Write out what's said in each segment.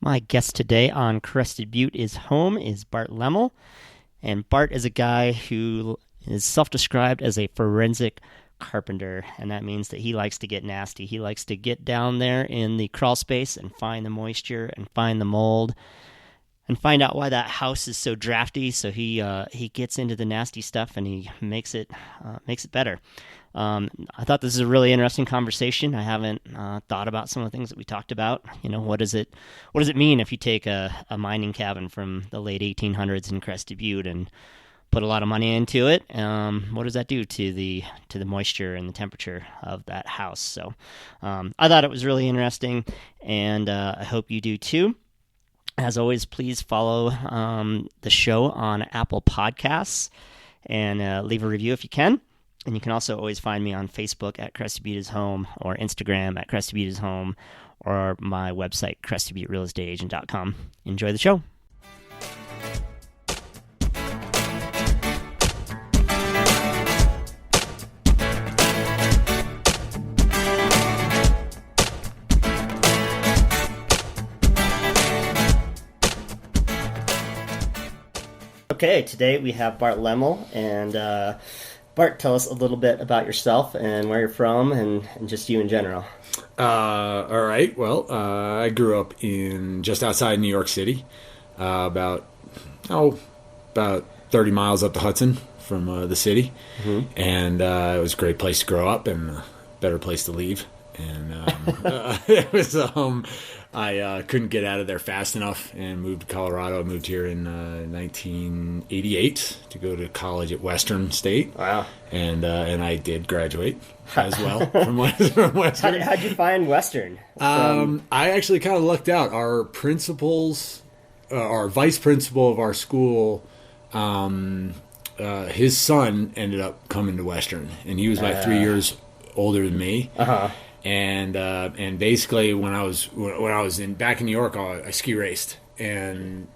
My guest today on Crested Butte is Home is Bart Laemmel, and Bart is a guy who is self-described as a forensic carpenter, and that means that he likes to get nasty. He likes to get down there in the crawl space and find the moisture and find the mold and find out why that house is so drafty. So he gets into the nasty stuff and he makes it better. I thought this is a really interesting conversation. I haven't thought about some of the things that we talked about. You know, what does it mean if you take a mining cabin from the late 1800s in Crested Butte and put a lot of money into it? What does that do to the moisture and the temperature of that house? So I thought it was really interesting, and I hope you do too. As always, please follow the show on Apple Podcasts and leave a review if you can. And you can also always find me on Facebook at Crested Butte is Home, or Instagram at Crested Butte is Home, or my website, CrestedButteRealEstateAgent.com. Enjoy the show. Okay, today we have Bart Laemmel, and Bart, tell us a little bit about yourself and where you're from and just you in general. All right. Well, I grew up in just outside New York City, about 30 miles up the Hudson from the city. Mm-hmm. And it was a great place to grow up and a better place to leave. And it was I couldn't get out of there fast enough and moved to Colorado. I moved here in 1988 to go to college at Western State. Wow. And I did graduate as well from Western. How'd you find Western? I actually kind of lucked out. Our principals, our vice principal of our school, his son ended up coming to Western, and he was about 3 years older than me. Uh-huh. And basically when I was back in New York, I ski raced, and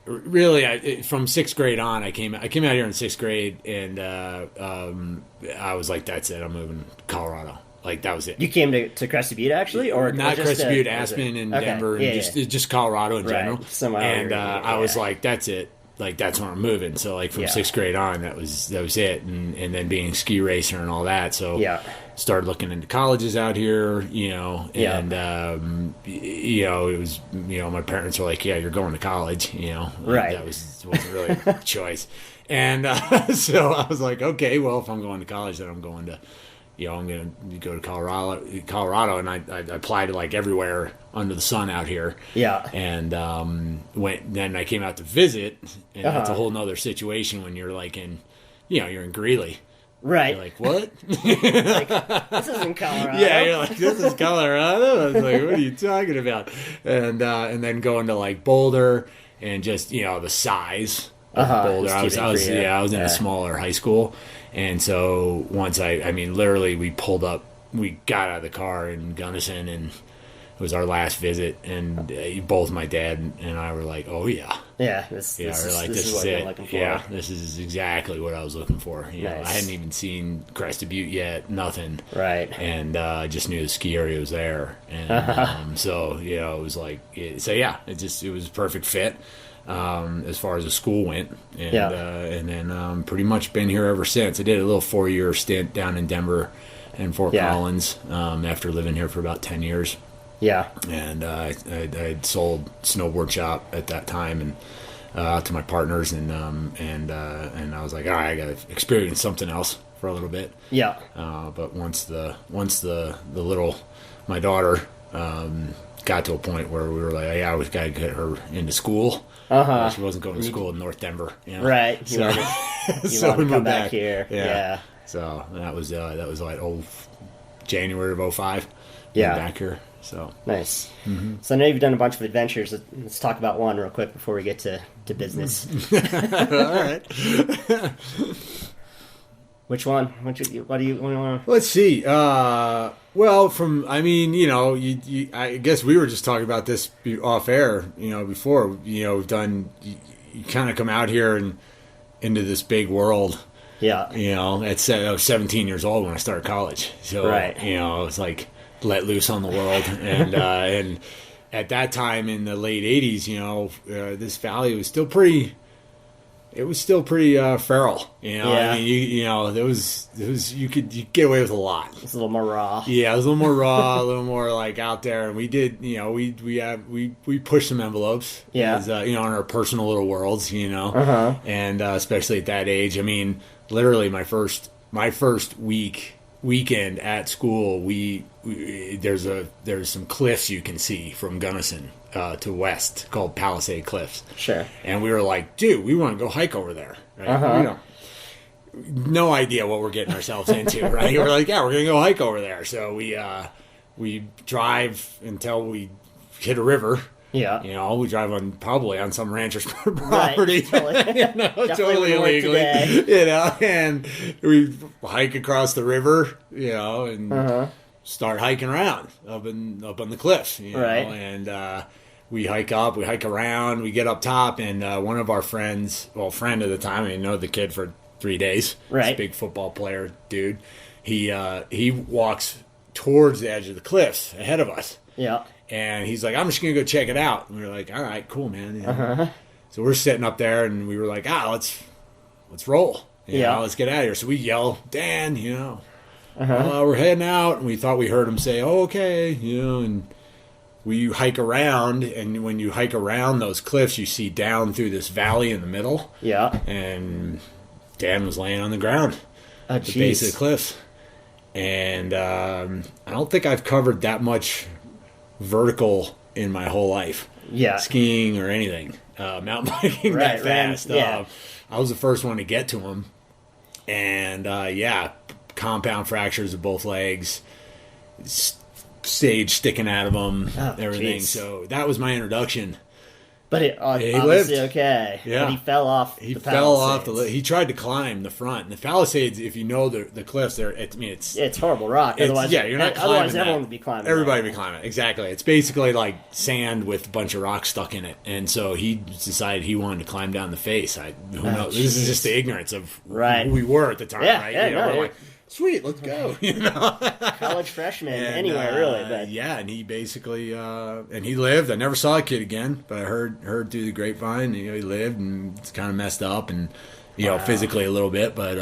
really from sixth grade on, I came out here in sixth grade, and I was like, that's it, I'm moving to Colorado. Like, that was it. You came to Crested Butte, actually, or not Crested Butte, Aspen, and Denver, and just Colorado in general. And I was like, that's it. Like, that's where I'm moving. So, like, from sixth grade on, that was it. And then being a ski racer and all that. So, started looking into colleges out here, and, it was, my parents were like, yeah, you're going to college, Right. That wasn't really a choice. And so I was like, okay, well, if I'm going to college, then I'm going to, I'm going to go to Colorado, and I applied to like everywhere under the sun out here. Yeah. And then I came out to visit, and that's a whole nother situation when you're like you're in Greeley. Right. You're like, what? Like, this isn't Colorado. Yeah, you're like, this is Colorado? I was like, what are you talking about? And then going to like Boulder, and just, the size of Boulder. I was in a smaller high school. And so once literally we got out of the car in Gunnison, and it was our last visit, and both my dad and I were like, oh yeah. Yeah, this is what I'm looking for. Yeah, this is exactly what I was looking for. Nice. I hadn't even seen Crested Butte yet, nothing. Right. And I just knew the ski area was there. And so, it was like, it was a perfect fit. As far as the school went, and then pretty much been here ever since. I did a little 4-year stint down in Denver and Fort Collins after living here for about 10 years. Yeah, and I'd sold snowboard shop at that time and to my partners, and I was like, all right, I got to experience something else for a little bit. Yeah. But once the little my daughter got to a point where we were like, yeah, we got to get her into school. She wasn't going to school in North Denver. Right. So, we moved back here. Yeah. So that was like January of 2005. Yeah. Back here. So nice. Mm-hmm. So I know you've done a bunch of adventures. Let's talk about one real quick before we get to business. All right. Which one? What do you want to? Let's see. I guess we were just talking about this off air, before, we've done, you kind of come out here and into this big world. Yeah. I was 17 years old when I started college. So, right. It's like let loose on the world. And at that time in the late 80s, this valley was still pretty. It was still pretty feral, Yeah. I mean, there was you could get away with a lot. It's a little more raw. Yeah, it was a little more raw, a little more like out there, and we did, we pushed some envelopes. Yeah. As, in our personal little worlds, and especially at that age. I mean, literally my first weekend at school, there's some cliffs you can see from Gunnison to west called Palisade Cliffs. Sure. And we were like, dude, we want to go hike over there. Right? No idea what we're getting ourselves into, right? We're like, yeah, we're gonna go hike over there. So we drive until we hit a river. Yeah. We drive probably on some rancher's property. Right, totally illegally. And we hike across the river, and start hiking around up on the cliffs. Right. And we hike up, we hike around, we get up top, and one of our friends, friend at the time, I didn't know the kid for 3 days. Right. This big football player dude. He walks towards the edge of the cliffs ahead of us. Yeah. And he's like, I'm just going to go check it out. And we were like, all right, cool, man. So we're sitting up there, and we were like, let's roll. Let's get out of here. So we yell, Dan, we're heading out. And we thought we heard him say, oh, okay, and we hike around. And when you hike around those cliffs, you see down through this valley in the middle. Yeah. And Dan was laying on the ground at the base of the cliffs. And I don't think I've covered that much vertical in my whole life. Yeah. Skiing or anything. Mountain biking that fast. Yeah. I was the first one to get to him. And compound fractures of both legs, sage sticking out of them, everything. Geez. So that was my introduction. But he lived. Okay. Yeah. But he fell off. He fell off he tried to climb the front. And the Palisades, if you know the cliffs, it's horrible rock. Otherwise, you're not climbing. Otherwise, everyone would be climbing. Everybody would be climbing. Exactly. It's basically like sand with a bunch of rocks stuck in it. And so he decided he wanted to climb down the face. Who knows? This is just the ignorance of who we were at the time, right? We're like, sweet, let's go. College freshman, anywhere really. But and he basically and he lived. I never saw a kid again, but I heard through the grapevine. He lived, and it's kind of messed up, and physically a little bit, but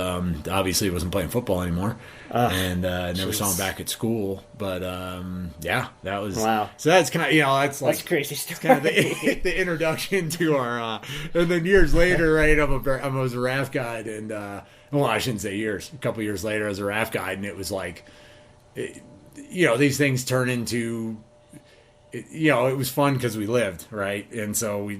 obviously he wasn't playing football anymore, and never saw him back at school. But that was wow. So that's kind of that's crazy stuff. Kind of the introduction to our. And then years later, right? I was a raft guide, and well, I shouldn't say years. A couple years later, I was a raft guide, and it was like, these things turn into, it was fun because we lived, right? And so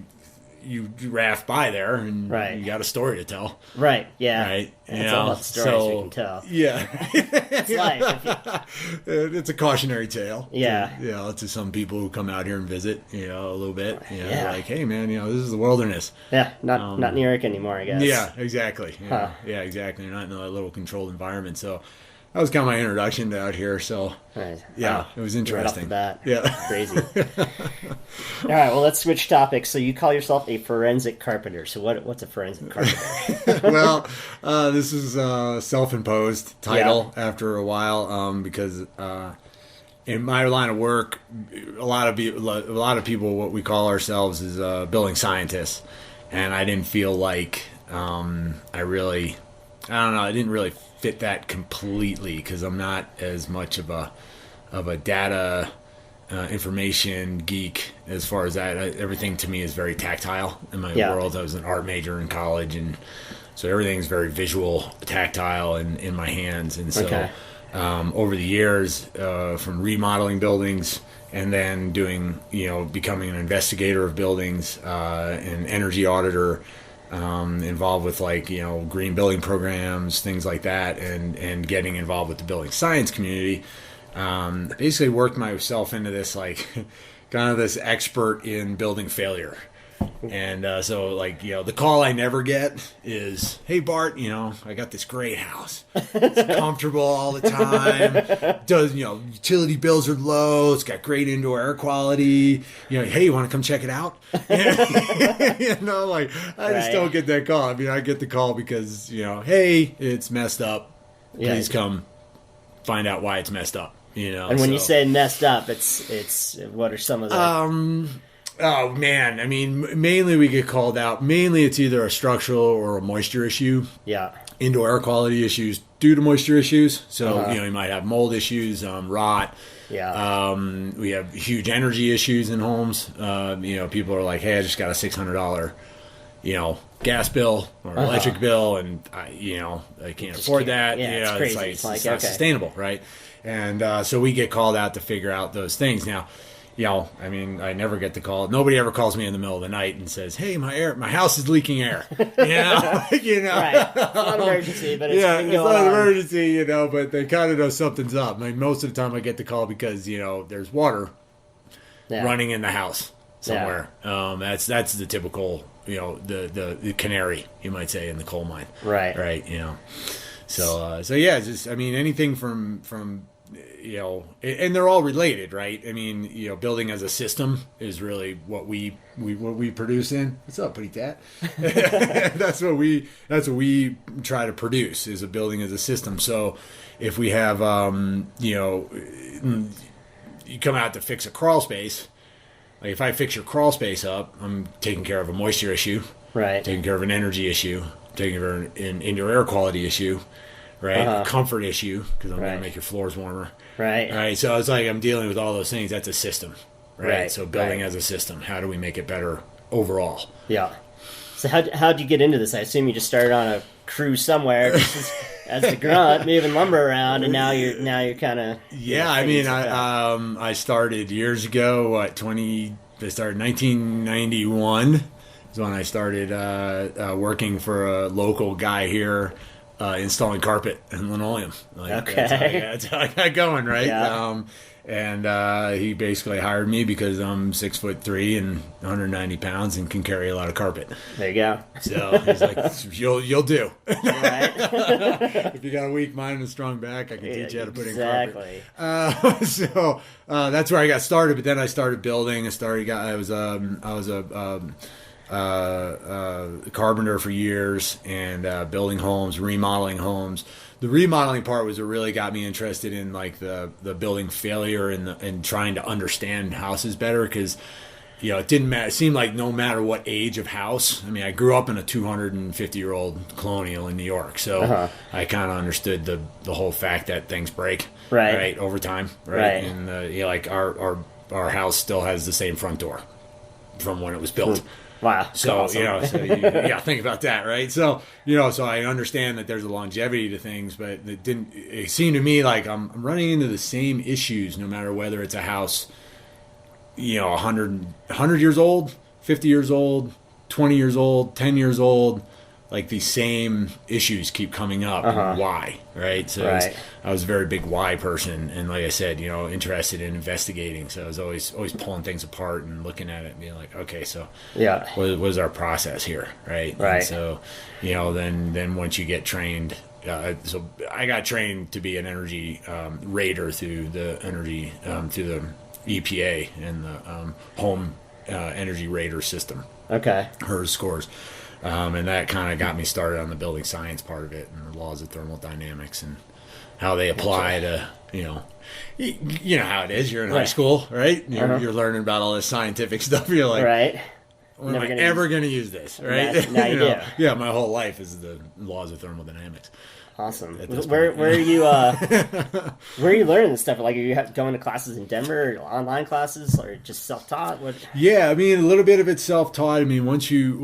you raft by there, and you got a story to tell. Right, yeah. Right? That's all about the stories we can tell. Yeah. It's life. It's a cautionary tale. Yeah. To some people who come out here and visit, a little bit. Like, hey, man, this is the wilderness. Yeah, not New York anymore, I guess. Yeah, exactly. Yeah, exactly. You're not in a little controlled environment, so that was kind of my introduction to out here. So, it was interesting. Right off the bat. Yeah. Crazy. All right, well, let's switch topics. So you call yourself a forensic carpenter. So what's a forensic carpenter? Well, this is a self-imposed title after a while because in my line of work, a lot of people, what we call ourselves is building scientists. And I didn't feel like I didn't really fit that completely because I'm not as much of a data information geek as far as that. Everything to me is very tactile in my world. I was an art major in college, and so everything's very visual, tactile, and in my hands. And so over the years, from remodeling buildings and then doing, becoming an investigator of buildings, an energy auditor, involved with green building programs, things like that, and getting involved with the building science community. Basically worked myself into this kind of this expert in building failure. And so the call I never get is, hey Bart, I got this great house. It's comfortable all the time. Does utility bills are low. It's got great indoor air quality. Hey, you want to come check it out? I just don't get that call. I mean, I get the call because hey, it's messed up. Please come find out why it's messed up. And when you say messed up, it's what are some of the... Oh, man. I mean, mainly we get called out. Mainly it's either a structural or a moisture issue. Yeah. Indoor air quality issues due to moisture issues. So, you might have mold issues, rot. Yeah. We have huge energy issues in homes. People are like, hey, I just got a $600, gas bill or electric bill, and I can't afford that. Yeah, it's crazy. It's not sustainable, right? And so we get called out to figure out those things. Now, I never get the call. Nobody ever calls me in the middle of the night and says, "Hey, my house is leaking air." Right. It's not an emergency, but it's not an emergency, But they kind of know something's up. I mean, most of the time I get the call because there's water running in the house somewhere. Yeah. That's the typical, the canary, you might say, in the coal mine. Right. Right. So yeah, just anything from. And they're all related, right? I mean, building as a system is really what we produce in. What's up, Pretty Tat? That's what we try to produce, is a building as a system. So if we have, you come out to fix a crawl space. Like if I fix your crawl space up, I'm taking care of a moisture issue, right? Taking care of an energy issue, taking care of an indoor air quality issue. Right, comfort issue, because I'm going to make your floors warmer. Right. So it's like I'm dealing with all those things. That's a system, right? So building as a system. How do we make it better overall? Yeah. So how'd you get into this? I assume you just started on a crew somewhere as the grunt, moving lumber around, and now you're kind of... Yeah, I started years ago. I started in 1991. Is when I started working for a local guy here. Installing carpet and linoleum. That's how I got going, right? Yeah. And he basically hired me because I'm 6'3" and 190 pounds and can carry a lot of carpet. There you go. So he's like, "You'll do." Right. If you got a weak mind and a strong back, I can teach you how to put in carpet. Exactly. So that's where I got started. But then I started building. I was a carpenter for years, and building homes, remodeling homes. The remodeling part was what really got me interested in like the building failure and trying to understand houses better, because it didn't matter. It seemed like no matter what age of house. I mean, I grew up in a 250-year-old colonial in New York, so I kind of understood the whole fact that things break right over time, right? And like our house still has the same front door from when it was built. Wow. So, awesome. Think about that, right? So, so I understand that there's a longevity to things, but it seemed to me like I'm running into the same issues no matter whether it's a house, 100 years old, 50 years old, 20 years old, 10 years old. Like these same issues keep coming up. And why, right? So I was a very big why person, and like I said, interested in investigating. So I was always pulling things apart and looking at it and being like, okay, so what is our process here, right? Right. And so then once you get trained, so I got trained to be an energy rater through the energy through the EPA and the home energy rater system. Okay. HERS scores. And that kind of got me started on the building science part of it and the laws of thermodynamics and how they apply to, you know how it is. You're in high school, right? You're learning about all this scientific stuff. You're like, when am I ever going to use this, right? Now you do. Yeah, my whole life is the laws of thermodynamics. Awesome. Where are you? Where are you learning this stuff? Like, are you going to classes in Denver, or online classes, or just self-taught? What? Yeah, I mean, a little bit of it's self-taught. I mean, once you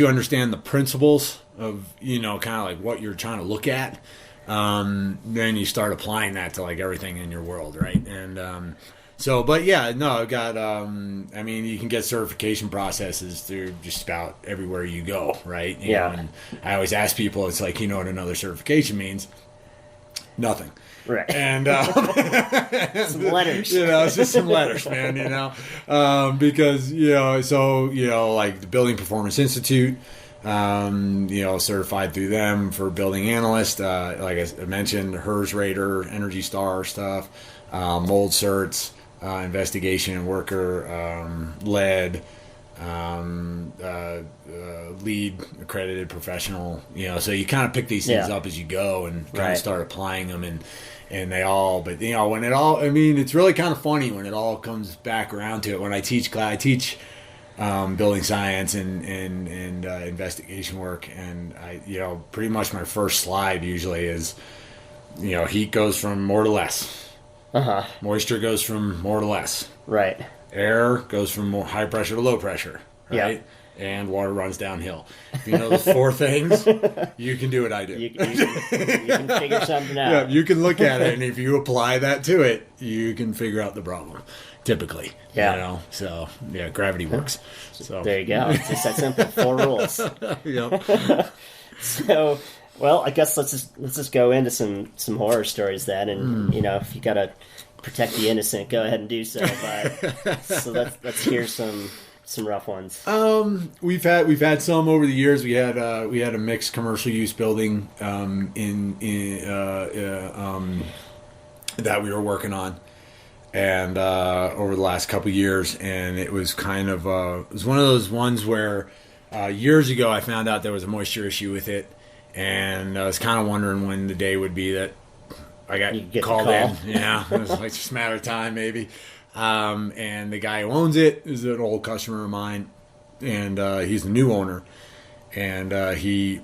understand the principles of kind of like what you're trying to look at, then you start applying that to like everything in your world, right? And but yeah, no, I've got, I mean, you can get certification processes through just about everywhere you go, right? You know, and I always ask people, it's like, what another certification means? Nothing. Right. And some letters. It's just some letters, man, because, like the Building Performance Institute, certified through them for building analyst, like I mentioned, HERS Rater, Energy Star stuff, mold certs, investigation and worker lead, lead accredited professional. So you kind of pick these things up as you go and kind of start applying them, and they all. But when it all, I mean, it's really kind of funny when it all comes back around to it. When I teach building science and investigation work, and pretty much my first slide usually is, heat goes from more to less. Moisture goes from more to less. Right. Air goes from more high pressure to low pressure. Right. Yeah. And water runs downhill. If you know those 4 things, you can do what I do. You can figure something out. Yeah, you can look at it, and if you apply that to it, you can figure out the problem. Typically, So gravity works. So there you go. It's just that simple. 4 rules. Yep. So, well, I guess let's just go into some horror stories then, and if you gotta protect the innocent, go ahead and do so. But so let's hear some rough ones. We've had some over the years. We had a mixed commercial use building that we were working on, and over the last couple of years, and it was kind of it was one of those ones where years ago I found out there was a moisture issue with it, and I was kind of wondering when the day would be that I got called in. Yeah, it was like just a matter of time maybe. And the guy who owns it is an old customer of mine, and he's the new owner, and he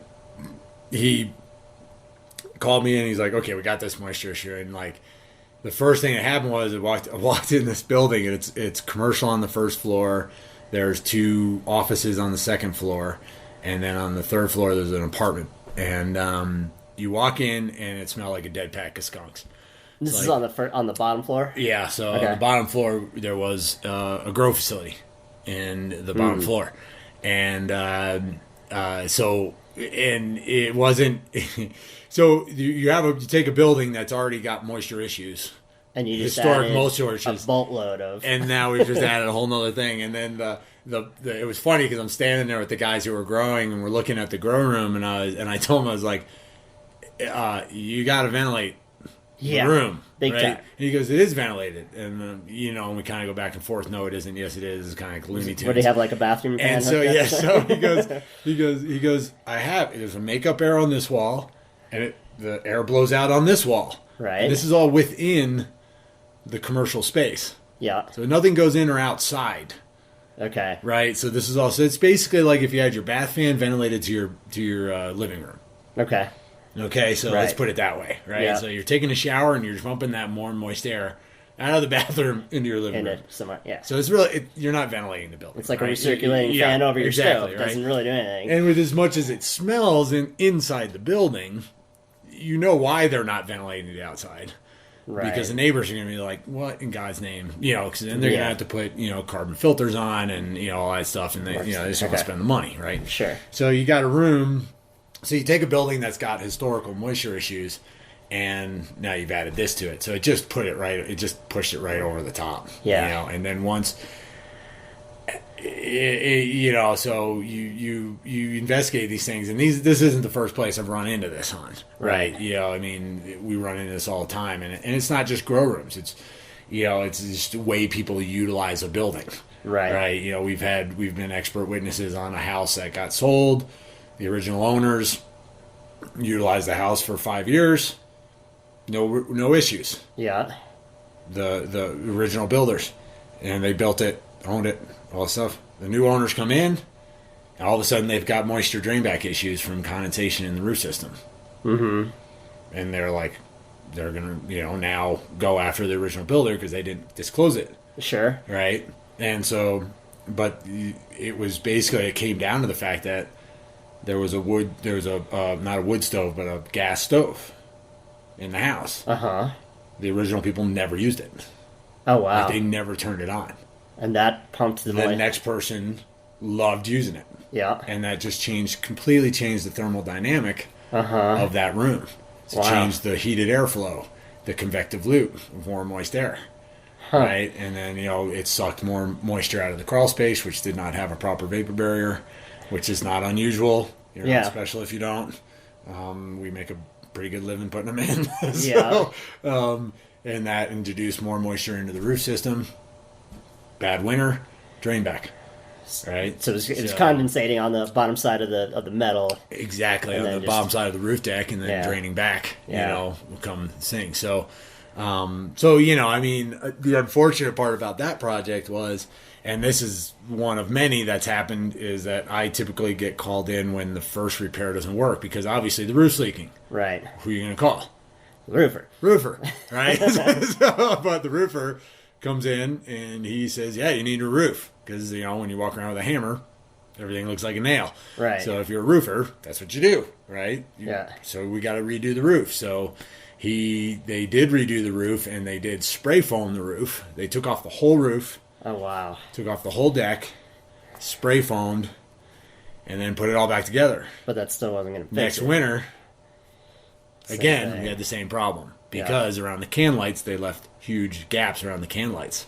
called me in. He's like, okay, we got this moisture issue, and like the first thing that happened was I walked in this building, and it's commercial on the first floor. There's 2 offices on the second floor, and then on the third floor there's an apartment. And you walk in, and it smelled like a dead pack of skunks. This is on the bottom floor? Yeah, so on the bottom floor there was a grow facility in the bottom floor. And so it wasn't so you take a building that's already got moisture issues. And you just historic added moisture issues. A boatload of. And now we've just added a whole nother thing. And then it was funny because I'm standing there with the guys who were growing, and we're looking at the grow room, and I told them, I was like, you got to ventilate the room, big right? time. And he goes, it is ventilated, and and we kind of go back and forth. No, it isn't. Yes, it is. It's kind of like Looney Tunes. Would he have like a bathroom fan? And so so he goes. There's a makeup air on this wall, and the air blows out on this wall. Right. And this is all within the commercial space. Yeah. So nothing goes in or outside. Okay. Right. So this is all. So it's basically like if you had your bath fan ventilated to your living room. Okay. Okay, so let's put it that way, right? Yeah. So you're taking a shower and you're pumping that warm, moist air out of the bathroom into your living room. Somewhere, yeah. So it's really you're not ventilating the building. It's like a recirculating fan over your stove. It doesn't really do anything. And with as much as it smells inside the building, you know why they're not ventilating the outside. Right. Because the neighbors are going to be like, what in God's name? Because then they're going to have to put, carbon filters on and, all that stuff. And they just want to spend the money, right? Sure. So you got a room. So you take a building that's got historical moisture issues, and now you've added this to it. So it just pushed it right over the top. Yeah. And then once, so you investigate these things, and this isn't the first place I've run into this on, right? I mean, we run into this all the time, and it's not just grow rooms. It's, it's just the way people utilize a building. Right. We've been expert witnesses on a house that got sold. The original owners utilized the house for 5 years. No issues. Yeah. The original builders, and they built it, owned it, all that stuff. The new owners come in, and all of a sudden they've got moisture drainback issues from condensation in the roof system. Mm-hmm. And they're gonna now go after the original builder because they didn't disclose it. Sure. Right. And so, but it came down to the fact that there was not a wood stove, but a gas stove in the house. Uh-huh. The original people never used it. Oh, wow. They never turned it on. And that pumped the next person loved using it. Yeah. And that just completely changed the thermal dynamic of that room. So it changed the heated airflow, the convective loop of warm, moist air. Huh. Right? And then, it sucked more moisture out of the crawl space, which did not have a proper vapor barrier, which is not unusual, especially if you don't. We make a pretty good living putting them in. And that introduced more moisture into the roof system. Bad winter, drain back. right? So it's condensating on the bottom side of the metal. Exactly, on the bottom side of the roof deck, and then draining back, will come sink. So, I mean, the unfortunate part about that project was, and this is one of many that's happened, is that I typically get called in when the first repair doesn't work, because obviously the roof's leaking. Right. Who are you going to call? Roofer, right? But the roofer comes in and he says, yeah, you need a roof, because, when you walk around with a hammer, everything looks like a nail. Right. So if you're a roofer, that's what you do, right? Yeah. So we got to redo the roof. So they did redo the roof, and they did spray foam the roof. They took off the whole roof. Oh, wow. Took off the whole deck, spray foamed, and then put it all back together. But that still wasn't going to fix Next it. winter, again, thing. we had the same problem. Because around the can lights, they left huge gaps around the can lights.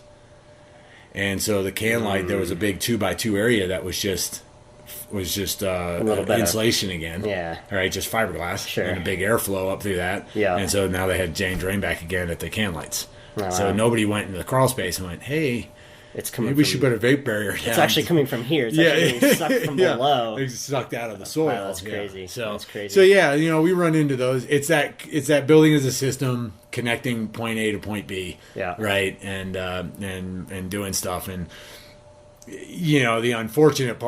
And so the can light, there was a big 2x2 area that was just a little bit insulation again. Yeah. All right, just fiberglass. Sure. And a big airflow up through that. Yeah. And so now they had drain back again at the can lights. Oh, so wow. nobody went into the crawl space and went, hey, it's coming. maybe we should put a vape barrier down. It's actually coming from here. It's actually being sucked from below. It's sucked out of the soil. Wow, that's crazy. So that's crazy. So we run into those. It's that building as a system connecting point A to point B. Yeah. Right. And doing stuff, and the unfortunate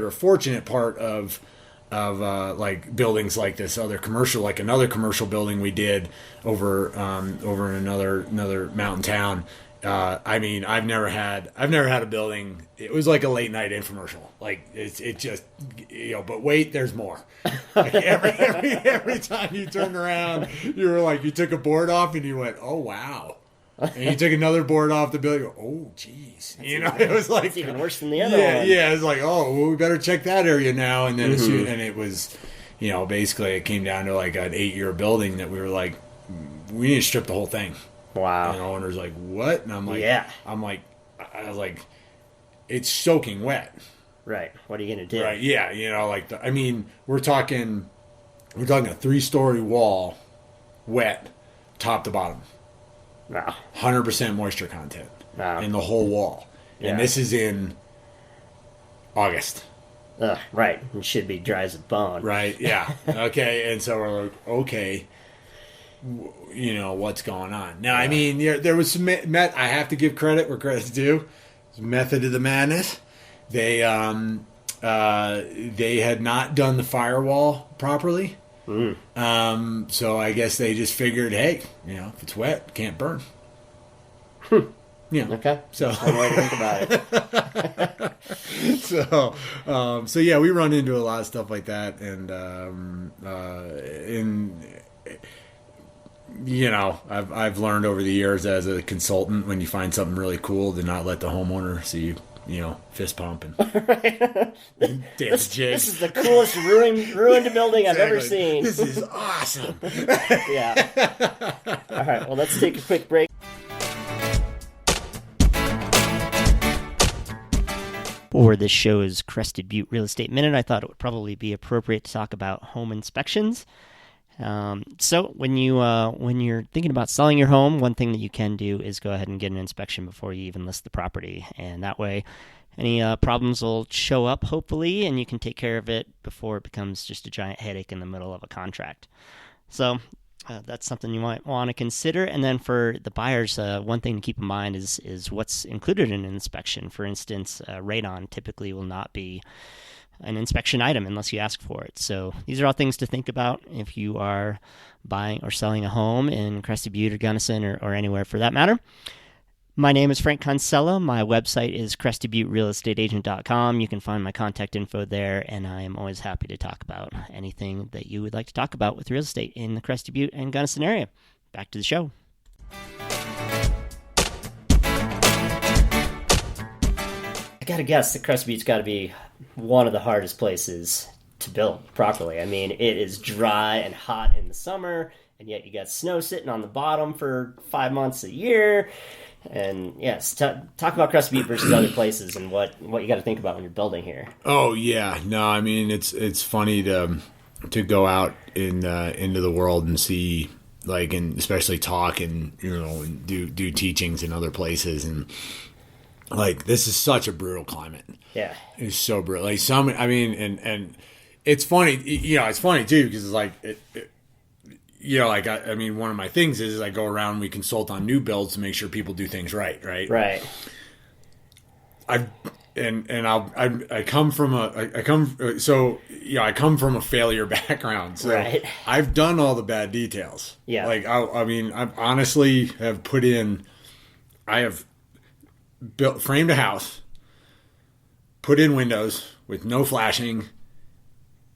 or fortunate part of like buildings like this other commercial, like another commercial building we did over in another mountain town. I mean, I've never had a building. It was like a late night infomercial. Like it just, but wait, there's more. Like every time you turned around, you were like, you took a board off and you went, oh wow. And you took another board off the building. Oh, geez. It was like it's even worse than the other one. Yeah, it was like, oh, well, we better check that area now. And then and it was, basically it came down to like an 8-year building that we were like, we need to strip the whole thing. Wow. And the owner's like, what? And I'm like, yeah. I was like, it's soaking wet. Right. What are you gonna do? Right. Yeah. We're talking a 3-story wall, wet, top to bottom. Wow. 100% moisture content in the whole wall. Yeah. And this is in August. Right. It should be dry as a bone. Right. Yeah. Okay. And so we're like, okay, what's going on now? I mean, there was some I have to give credit where credit's due. Method of the madness. They had not done the firewall properly. So I guess they just figured, hey, if it's wet, it can't burn. Okay. So that's one way to think about it. So yeah, we run into a lot of stuff like that, and I've learned over the years as a consultant, when you find something really cool, to not let the homeowner see you, fist pumping. Dance jig. This is the coolest ruined building I've ever seen. This is awesome. Yeah. All right, well, let's take a quick break. For this show's Crested Butte Real Estate Minute, I thought it would probably be appropriate to talk about home inspections. So when you're thinking about selling your home, one thing that you can do is go ahead and get an inspection before you even list the property, and that way any problems will show up, hopefully, and you can take care of it before it becomes just a giant headache in the middle of a contract. So that's something you might want to consider. And then for the buyers, one thing to keep in mind is what's included in an inspection. For instance, radon typically will not be an inspection item unless you ask for it. So these are all things to think about if you are buying or selling a home in Crested Butte or Gunnison or anywhere for that matter. My name is Frank Kinsella. My website is crestedbutterealestateagent.com. You can find my contact info there, and I am always happy to talk about anything that you would like to talk about with real estate in the Crested Butte and Gunnison area. Back to the show. I gotta guess that Crested Butte's got to be one of the hardest places to build properly. I mean, it is dry and hot in the summer, and yet you got snow sitting on the bottom for 5 months a year. And yes, talk about Crested Butte versus other places and what you got to think about when you're building here. Oh yeah, no, I mean it's funny to go out into the world and see, and especially talk and and do teachings in other places, and like, this is such a brutal climate. Yeah. It's so brutal. Like, and it's funny, it's funny too, because it's like, I mean, one of my things is I go around and we consult on new builds to make sure people do things right. Right. I come from a failure background. So right. I've done all the bad details. Yeah. Like, I honestly have I have framed a house, put in windows with no flashing,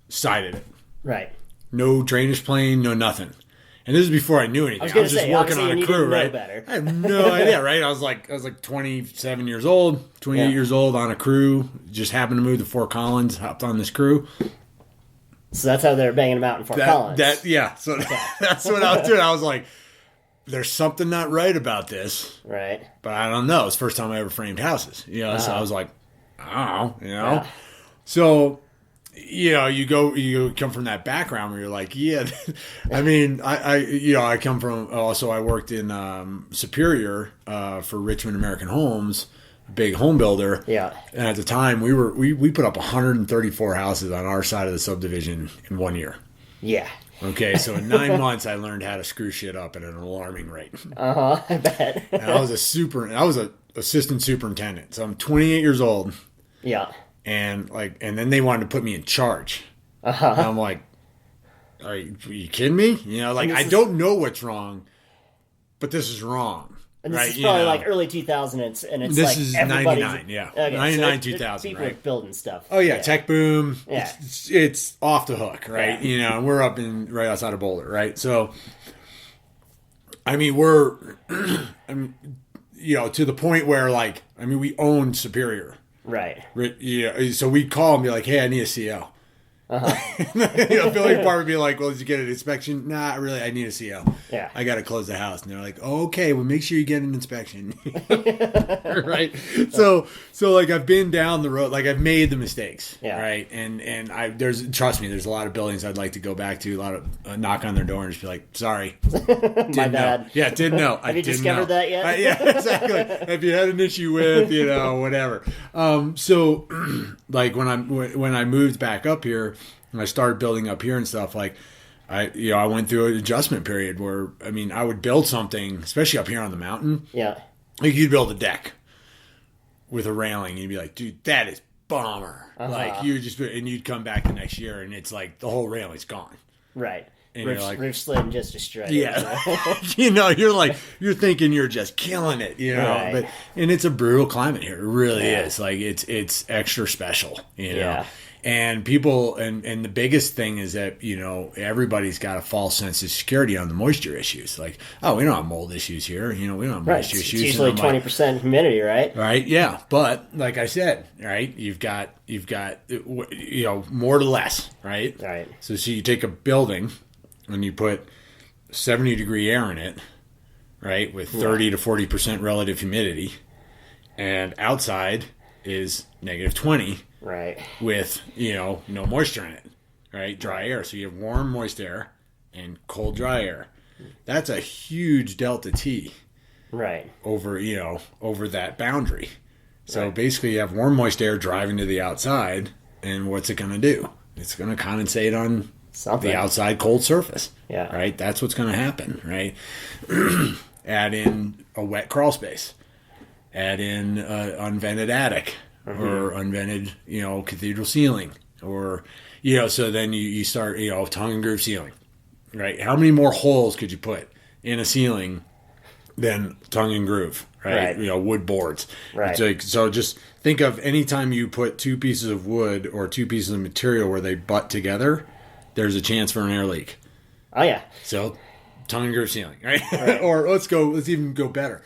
sided it. Right. No drainage plane, no nothing. And this is before I knew anything. I was just working on a crew, right? Better. I have no idea, right? I was like 27 years old, 28 years old on a crew. Just happened to move to Fort Collins, hopped on this crew. So that's how they're banging them out in Fort Collins. So that's what I was doing. I was like, there's something not right about this. Right. But I don't know. It's the first time I ever framed houses. So I was like, I don't know, Yeah. So, you come from that background where you're like, I mean, I come from, also I worked in Superior for Richmond American Homes, a big home builder. Yeah. And at the time we put up 134 houses on our side of the subdivision in 1 year. Yeah. Okay, so in 9 months I learned how to screw shit up at an alarming rate. I bet. And I was an assistant superintendent. So I'm 28 years old. Yeah. And then they wanted to put me in charge. And I'm like, are you kidding me? I don't know what's wrong, but this is wrong. And this is probably like early 2000s, and it's this like is everybody's... 99, yeah. Okay, 99, so 2000, people right? are building stuff. Oh, yeah, tech boom. Yeah. It's off the hook, right? Yeah. We're up right outside of Boulder, right? So, I mean, we're, to the point where, we own Superior. Right. Yeah. So we'd call and be like, hey, I need a CO. Building department would be like, well, did you get an inspection? Nah, really, I need a CO. Yeah. I got to close the house. And they're like, okay, well, make sure you get an inspection. Right. So I've been down the road, I've made the mistakes. Yeah. Right. And trust me, there's a lot of buildings I'd like to go back to, a lot of knock on their door and just be like, sorry. My bad. Know. Yeah, didn't know. Have you discovered that yet? Yeah, exactly. If you had an issue with, whatever. So when I moved back up here, and I started building up here and stuff, I went through an adjustment period where, I would build something, especially up here on the mountain. Yeah. Like, you'd build a deck with a railing, and you'd be like, dude, that is bomber. You'd come back the next year, and it's like the whole railing's gone. Right. And roof slid and just destroyed. Yeah. You're thinking you're just killing it, Right. And it's a brutal climate here. It really is. It's extra special, Yeah. And people, and the biggest thing is that, everybody's got a false sense of security on the moisture issues. Like, oh, we don't have mold issues here. We don't have moisture issues. It's usually 20% humidity, right? Right. Yeah. But like I said, right, you've got, more to less, right? Right. So you take a building and you put 70-degree air in it, right, with 30 to 40% relative humidity, and outside is -20. Right. With, no moisture in it, right? Dry air. So you have warm, moist air and cold, dry air. That's a huge delta T. Right. Over that boundary. So basically you have warm, moist air driving to the outside, and what's it going to do? It's going to condensate on the outside cold surface. Yeah. Right? That's what's going to happen, right? Add in a wet crawl space. Add in unvented attic. Or unvented, cathedral ceiling, or, so then you start, tongue and groove ceiling, right? How many more holes could you put in a ceiling than tongue and groove, right? Wood boards. Right. So just think of any time you put two pieces of wood or two pieces of material where they butt together, there's a chance for an air leak. Oh, yeah. So tongue and groove ceiling, right? Or let's even go better.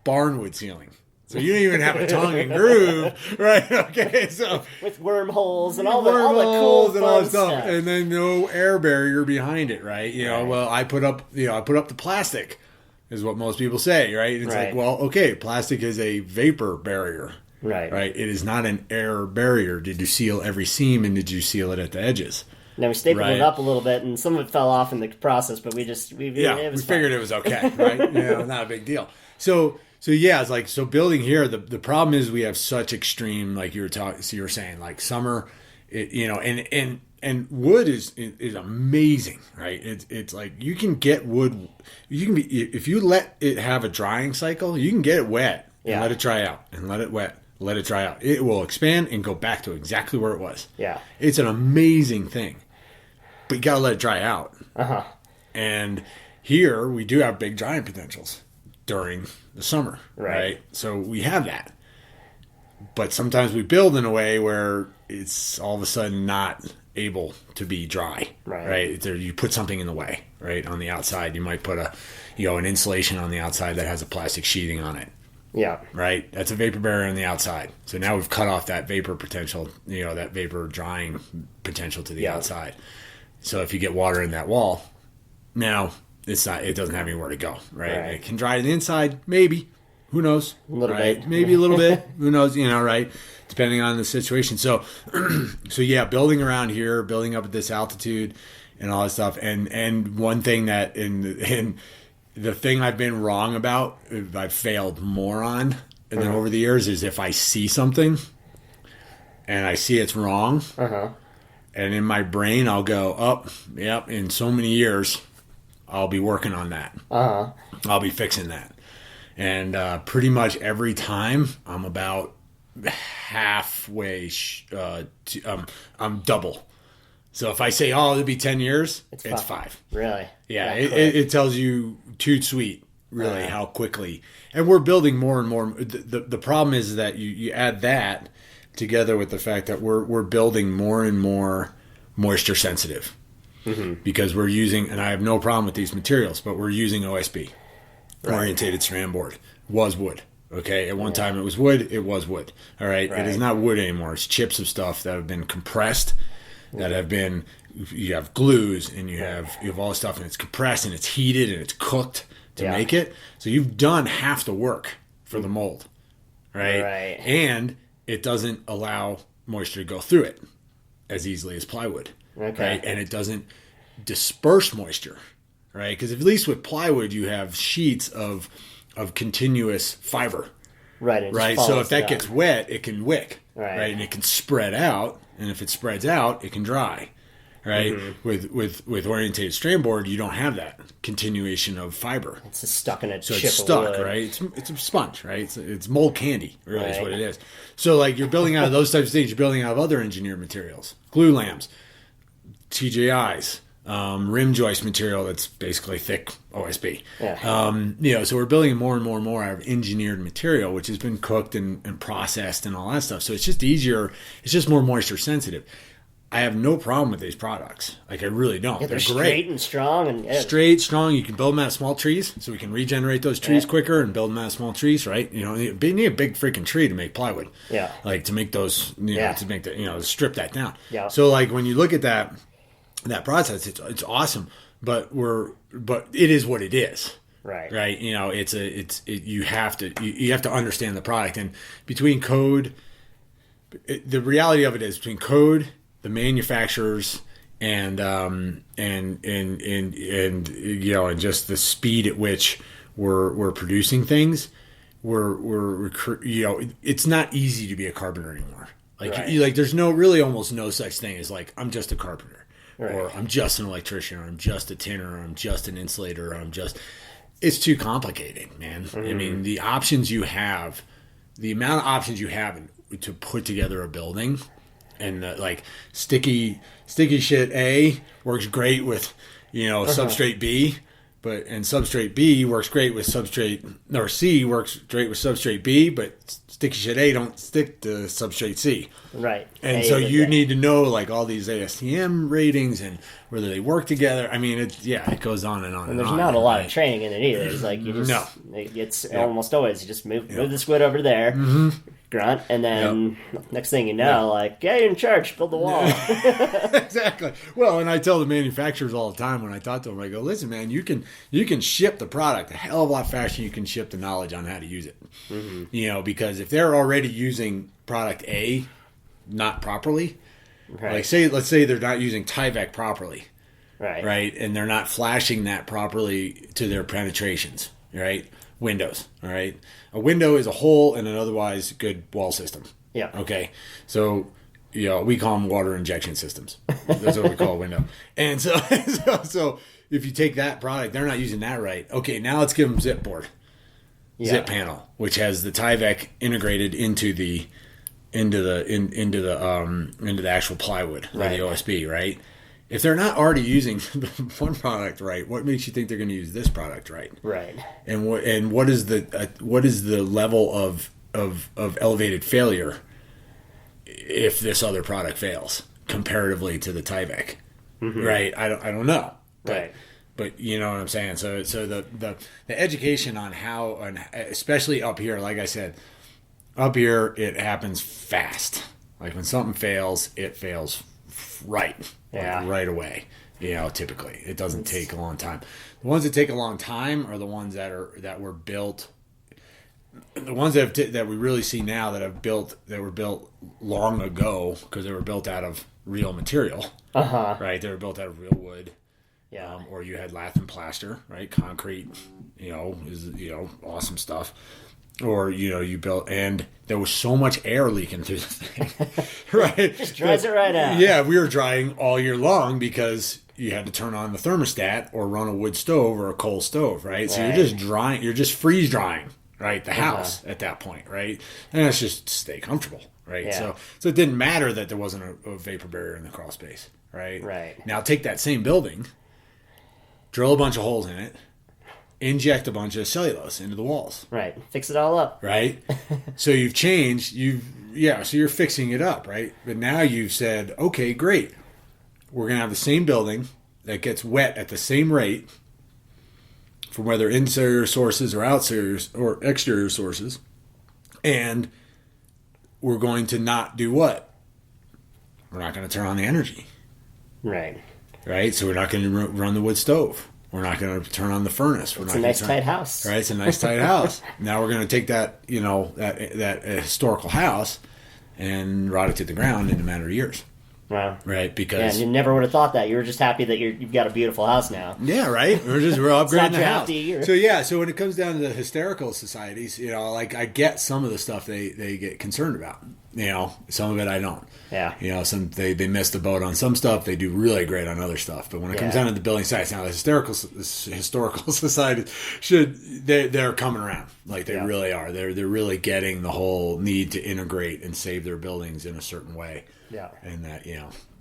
Barnwood ceiling. So you don't even have a tongue and groove, right? Okay, so with wormholes and all the cool and all fun stuff, and then no air barrier behind it, right? Well, I put up the plastic, is what most people say, right? It's like, well, okay, plastic is a vapor barrier, right? It is not an air barrier. Did you seal every seam, and did you seal it at the edges? Now we stapled it up a little bit, and some of it fell off in the process, but we figured it was okay, right? Not a big deal. So So yeah, it's like, so building here, the problem is we have such extreme, like you were saying, like summer, and wood is amazing, right? It's like you can get wood, if you let it have a drying cycle, you can get it wet and let it dry out, and let it dry out. It will expand and go back to exactly where it was. Yeah. It's an amazing thing, but you gotta let it dry out. Uh-huh. And here we do have big drying potentials during the summer, right? So we have that. But sometimes we build in a way where it's all of a sudden not able to be dry, right? You put something in the way, right? On the outside, you might put an insulation on the outside that has a plastic sheathing on it. Yeah. Right? That's a vapor barrier on the outside. So now we've cut off that vapor potential, that vapor drying potential to the outside. So if you get water in that wall, now it doesn't have anywhere to go, right? It can dry on the inside, maybe. Who knows? A little bit. Maybe a little bit. Who knows, right? Depending on the situation. So yeah, building around here, building up at this altitude and all that stuff. And one thing that in the thing I've been wrong about, I've failed more on and then over the years, is if I see something and I see it's wrong, and in my brain I'll go, in so many years I'll be working on that. I'll be fixing that. And pretty much every time I'm about halfway, I'm double. So if I say, it'll be 10 years, it's 5. Really? Yeah, it tells you too sweet, really, how quickly. And we're building more and more. The problem is that you add that together with the fact that we're building more and more moisture sensitive. Because we're using, and I have no problem with these materials, but we're using OSB, orientated strand board. Was wood. Okay, at one time it was wood. It was wood. All right, it is not wood anymore. It's chips of stuff that have been compressed, that have been. You have glues and you have all this stuff, and it's compressed and it's heated and it's cooked to make it. So you've done half the work for the mold, right? And it doesn't allow moisture to go through it as easily as plywood. Right? And it doesn't disperse moisture, right? Because at least with plywood, you have sheets of continuous fiber, right? So if that gets wet, it can wick, right? And it can spread out, and if it spreads out, it can dry, right? With orientated strand board, you don't have that continuation of fiber. It's just stuck in a so chip it's stuck, of wood. right? It's a sponge, right? It's mold candy, really, is what it is. So like you're building out of those types of things. You're building out of other engineered materials, glue lambs, TJIs, rim joist material that's basically thick OSB. So we're building more and more and more out of engineered material, which has been cooked and processed and all that stuff. So it's just easier. It's just more moisture sensitive. I have no problem with these products. Like, I really don't. They're great. Straight and strong. And straight, strong. You can build them out of small trees, so we can regenerate those trees quicker and build them out of small trees, right? You need a big freaking tree to make plywood. Yeah. Like, to make those, to make the, to strip that down. Yeah. So, like, when you look at that process, it's awesome, but it is what it is. Right. You have to understand the product, and between code, the reality of it is between code, the manufacturers, and just the speed at which we're producing things, it's not easy to be a carpenter anymore. Like there's almost no such thing as like, I'm just a carpenter. Or I'm just an electrician, or I'm just a tinner, or I'm just an insulator, or it's too complicated, man. I mean, the options you have, the amount of options you have to put together a building, and like sticky shit A works great with, substrate B, and substrate B works great with substrate, or C works great with substrate B, but sticky shit A don't stick to substrate C. Right. And so you need to know like all these ASTM ratings and whether they work together. I mean, it goes on and on. And there's not a lot of training in it either. It's like you just, it's almost always, you just move the squid over there, grunt, and then next thing you know, you're in charge, build the wall. Exactly. Well, and I tell the manufacturers all the time when I talk to them, I go, listen, man, you can ship the product a hell of a lot faster than you can ship the knowledge on how to use it. Because if they're already using product A not properly, let's say they're not using Tyvek properly, right, and they're not flashing that properly to their penetrations, right? windows. All right, a window is a hole in an otherwise good wall system. Yeah. Okay, so we call them water injection systems. That's what we call a window. And so if you take that product, they're not using that right. Okay, now let's give them zip board, zip panel, which has the Tyvek integrated into the actual plywood or the OSB, right? If they're not already using the one product right, what makes you think they're going to use this product right? Right. And what is the level of elevated failure if this other product fails comparatively to the Tyvek? Right? I don't know. Right. But you know what I'm saying. So the education on how, and especially up here, like I said, up here it happens fast. Like when something fails, it fails right away. Typically it doesn't take a long time. The ones that take a long time are the ones that were built. The ones that we really see now that were built long ago because they were built out of real material. Right, they were built out of real wood. Yeah. Or you had lath and plaster, right? Concrete, is awesome stuff. Or you built, and there was so much air leaking through the thing, right? Just dries it right out. Yeah, we were drying all year long because you had to turn on the thermostat or run a wood stove or a coal stove, right? So you're just drying, you're just freeze drying, right? The house at that point, right? And that's just to stay comfortable, right? Yeah. So it didn't matter that there wasn't a vapor barrier in the crawl space, right? Right. Now take that same building, drill a bunch of holes in it, inject a bunch of cellulose into the walls. Right. Fix it all up. Right? So you've changed, so you're fixing it up, right? But now you've said, okay, great. We're going to have the same building that gets wet at the same rate from whether interior sources or exterior sources. And we're going to not do what? We're not going to turn on the energy. Right. Right? So we're not going to run the wood stove. We're not going to turn on the furnace. It's a nice tight house. Right? It's a nice tight house. Now we're going to take that, that historical house and rot it to the ground in a matter of years. Wow. Right? Because you never would have thought that. You were just happy that you've got a beautiful house now. Yeah, right? We're upgrading the house. Either. So when it comes down to the hysterical societies, I get some of the stuff they get concerned about. Some of it I don't. Yeah. Some they miss the boat on some stuff. They do really great on other stuff. But when it comes down to the building sites, now the historical society they're coming around. Like they really are. They're really getting the whole need to integrate and save their buildings in a certain way. Yeah. And that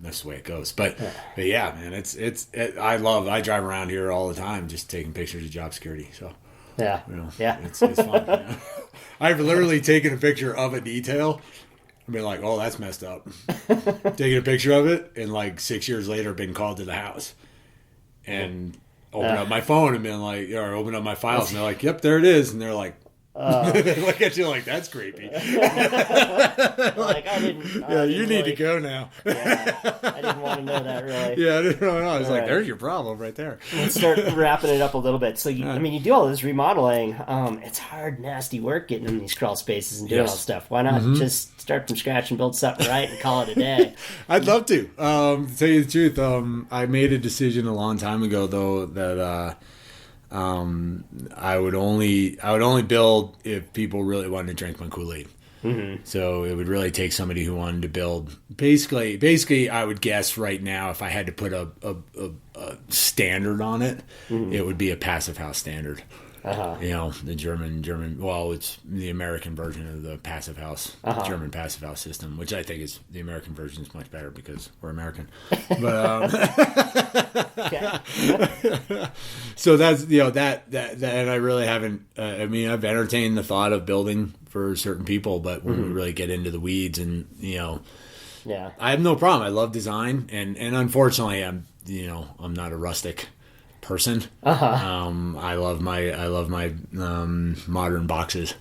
that's the way it goes. But yeah, man, I drive around here all the time just taking pictures of job security. So it's fun. I've literally taken a picture of a detail. I've been like, oh, that's messed up. Taking a picture of it, and like 6 years later, been called to the house, and open up my phone and been like, or open up my files, and they're like, yep, there it is, and they're like, they look at you like that's creepy. Like you need to go now. I didn't want to know that really. Yeah, I didn't know. I was like, there's your problem right there. Let's start wrapping it up a little bit. So you do all this remodeling. It's hard, nasty work getting in these crawl spaces and doing all this stuff. Why not just start from scratch and build something right and call it a day? I'd love to. To tell you the truth, I made a decision a long time ago though that. I would only build if people really wanted to drink my Kool-Aid. So it would really take somebody who wanted to build. Basically, I would guess right now if I had to put a standard on it, it would be a passive house standard. The German. Well, it's the American version of the passive house, German passive house system, which I think is the American version is much better because we're American. But so that's that, and I really haven't. I've entertained the thought of building for certain people, but when we really get into the weeds, and I have no problem. I love design, and unfortunately, I'm not a rustic person. I love my modern boxes,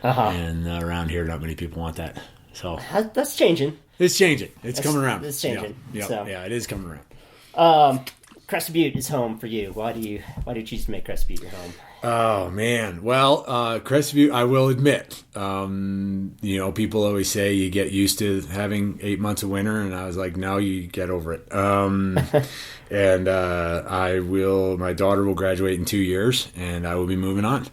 and around here, not many people want that. So that's changing. It's changing. It's coming around. It's changing. Yeah, it is coming around. Crested Butte is home for you. Why do you choose to make Crested Butte your home? Oh man, well, Crested Butte, I will admit, people always say you get used to having 8 months of winter, and I was like, no, you get over it. And my daughter will graduate in 2 years, and I will be moving on.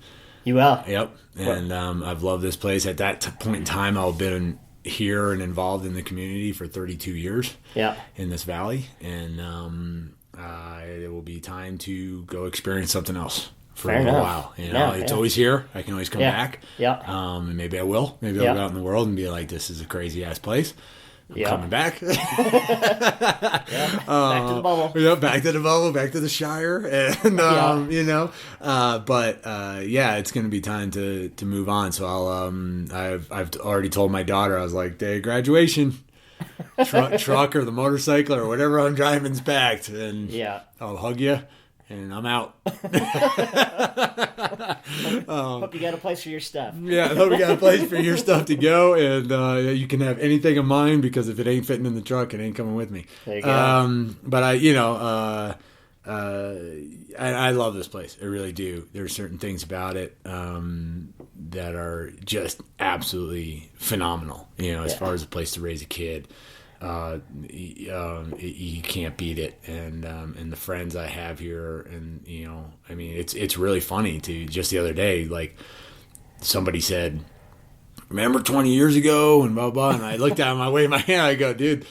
You will. Yep. And I've loved this place. At that point in time, I've been here and involved in the community for 32 years. Yeah. In this valley, and it will be time to go experience something else for a while. You know, it's always here. I can always come back. Yeah. And maybe I will. Maybe I'll go out in the world and be like, "This is a crazy ass place." I'm coming back. Back to the bubble. Yeah, back to the bubble, back to the Shire, and you know, but it's going to be time to move on. So I've already told my daughter, I was like, day of graduation, truck or the motorcycle or whatever I'm driving's packed, and I'll hug you. And I'm out. Hope you got a place for your stuff. Yeah, I hope you got a place for your stuff to go, and you can have anything of mine, because if it ain't fitting in the truck, it ain't coming with me. There you go. But I love this place. I really do. There's certain things about it that are just absolutely phenomenal. You know, as far as a place to raise a kid. You can't beat it, and the friends I have here, and you know, I mean, it's really funny to just the other day, like somebody said, "Remember 20 years ago?" and blah blah, and I looked at him, I waved my hand, I go, "Dude,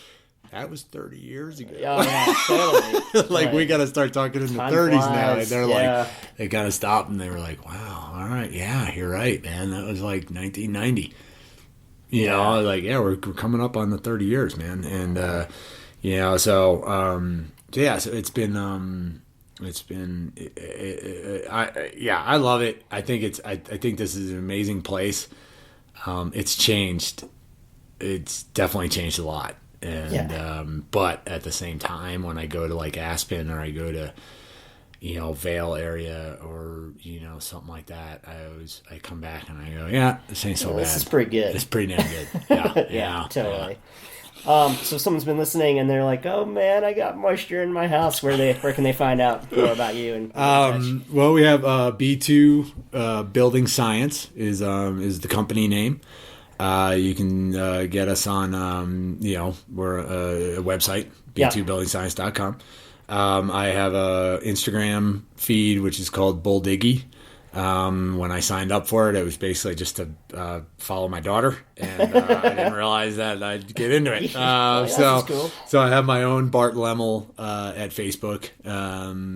that was 30 years ago." Oh, yeah, totally. Like we got to start talking in the 30s now, and they're like, they got to stop, and they were like, "Wow, all right, yeah, you're right, man. That was like 1990." You know, like, we're coming up on the 30 years, man. And, you know, so it's been, I love it. I think this is an amazing place. It's changed. It's definitely changed a lot. And, but at the same time, when I go to like Aspen, or I go to, you know, Vale area, or, you know, something like that, I come back and I go, this ain't so bad. This is pretty good. It's pretty damn good. Yeah, totally. So someone's been listening and they're like, "Oh man, I got moisture in my house." Where can they find out more about you? And well, we have B2 Building Science is the company name. You can get us on we're a website, b2buildingscience.com. I have a Instagram feed, which is called Bull Diggy. When I signed up for it was basically just to follow my daughter, and I didn't realize that I'd get into it. Cool. So I have my own Bart Laemmel at Facebook.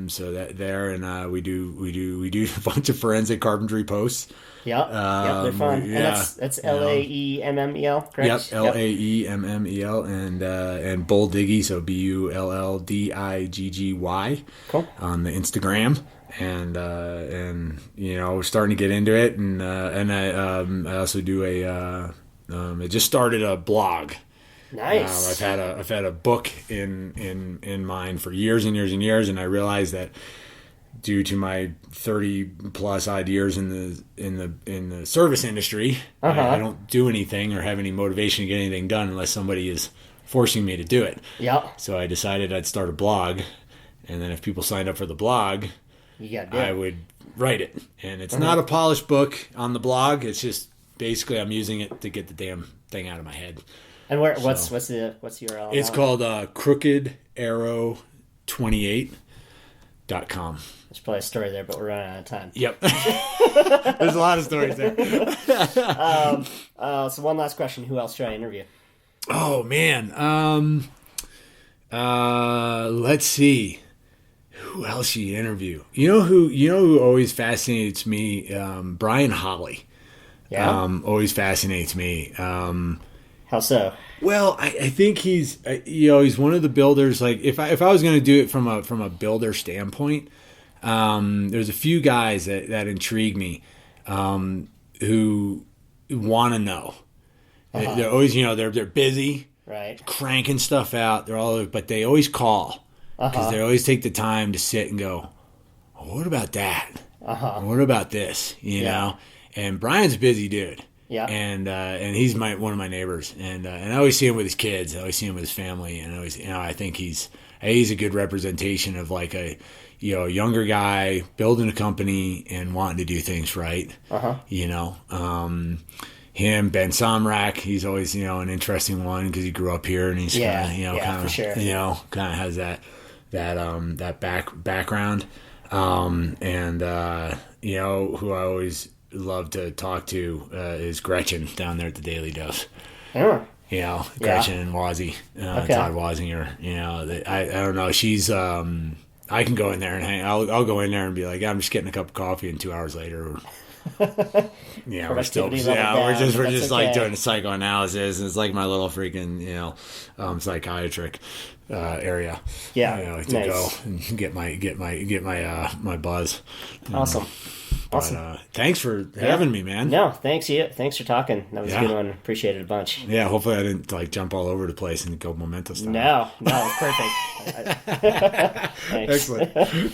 So that there, and we do a bunch of forensic carpentry posts. Yep, they're fun. And that's Laemmel, correct? Yep, Laemmel, and Bull Diggy, so BULLDIGGY. Cool. On the Instagram. And you know, we're starting to get into it, and I also do I just started a blog. Nice. I've had a book in mind for years and years and years, and I realized that due to my 30 plus odd years in the service industry, I don't do anything or have any motivation to get anything done unless somebody is forcing me to do it. Yeah. So I decided I'd start a blog, and then if people signed up for the blog, I would write it. And it's not a polished book on the blog. It's just basically I'm using it to get the damn thing out of my head. And what's the URL? It's called crookedarrow28.com. There's probably a story there, but we're running out of time. Yep. There's a lot of stories there. So one last question. Who else should I interview? Oh, man. Let's see. Who else should you interview? You know who always fascinates me? Brian Holly. Yeah. Always fascinates me. How so? Well, I think he's one of the builders. Like if I was going to do it from a builder standpoint, there's a few guys that intrigue me, who want to know. They're always, they're busy, right? Cranking stuff out. But they always call. Because they always take the time to sit and go, oh, what about that? What about this? You know? And Brian's a busy dude. Yeah. And he's one of my neighbors. And I always see him with his kids. I always see him with his family. And I always, I think he's a good representation of like a younger guy building a company and wanting to do things right. Him, Ben Somrak, he's always, an interesting one because he grew up here and he's kind of has that background, who I always love to talk to is Gretchen down there at the Daily Dose. Oh. You know, Gretchen and Wazzy, Todd Wazinger. You know, I don't know. She's I can go in there and hang. I'll go in there and be like, I'm just getting a cup of coffee, and 2 hours later, yeah, we're still, we're just like doing a psychoanalysis, and it's like my little freaking, psychiatric area. Yeah, to go and get my buzz. Awesome. But, thanks for having me, man. No, thanks for talking. That was a good one. Appreciate it a bunch. Yeah, hopefully I didn't like jump all over the place and go memento style. No, it was perfect. Thanks. Excellent.